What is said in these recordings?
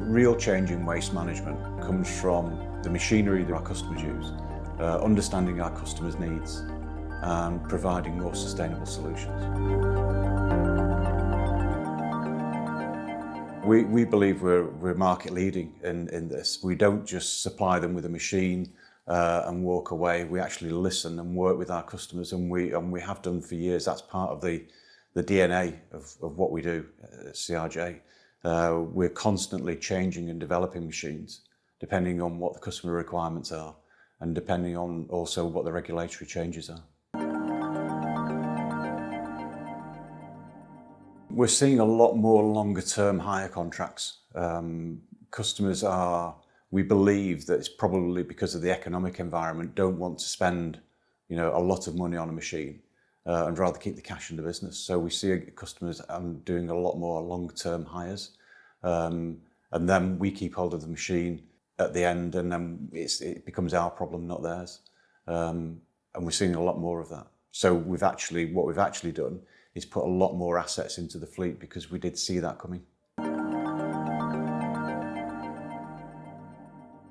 real change in waste management comes from the machinery that our customers use, understanding our customers' needs and providing more sustainable solutions. We believe we're market leading in this. We don't just supply them with a machine and walk away. We actually listen and work with our customers, and we have done for years. That's part of the DNA of what we do at CRJ. We're constantly changing and developing machines depending on what the customer requirements are and depending on also what the regulatory changes are. We're seeing a lot more longer term hire contracts. Customers we believe that it's probably because of the economic environment, don't want to spend a lot of money on a machine and rather keep the cash in the business. So we see customers doing a lot more long-term hires, and then we keep hold of the machine at the end, and then it becomes our problem, not theirs. And we're seeing a lot more of that. So what we've actually done is put a lot more assets into the fleet because we did see that coming.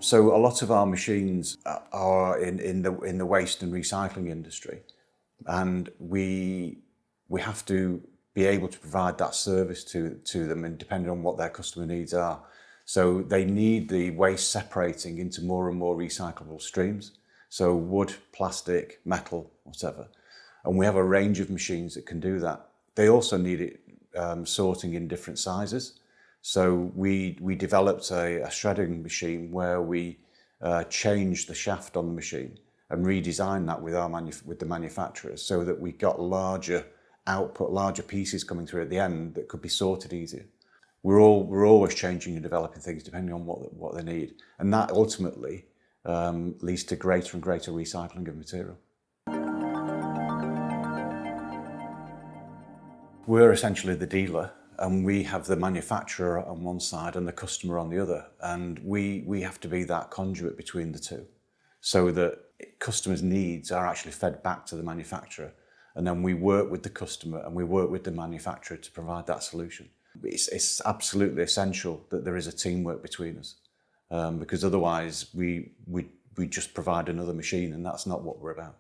So a lot of our machines are in the waste and recycling industry, and we have to be able to provide that service to them, and depending on what their customer needs are. So they need the waste separating into more and more recyclable streams. So wood, plastic, metal, whatever. And we have a range of machines that can do that. They also need it sorting in different sizes. So we developed a shredding machine where we changed the shaft on the machine and redesigned that with the manufacturers so that we got larger output, larger pieces coming through at the end that could be sorted easier. We're always changing and developing things depending on what they need, and that ultimately leads to greater and greater recycling of material. We're essentially the dealer, and we have the manufacturer on one side and the customer on the other, and we have to be that conduit between the two so that customers' needs are actually fed back to the manufacturer, and then we work with the customer and we work with the manufacturer to provide that solution. It's absolutely essential that there is a teamwork between us, because otherwise we just provide another machine, and that's not what we're about.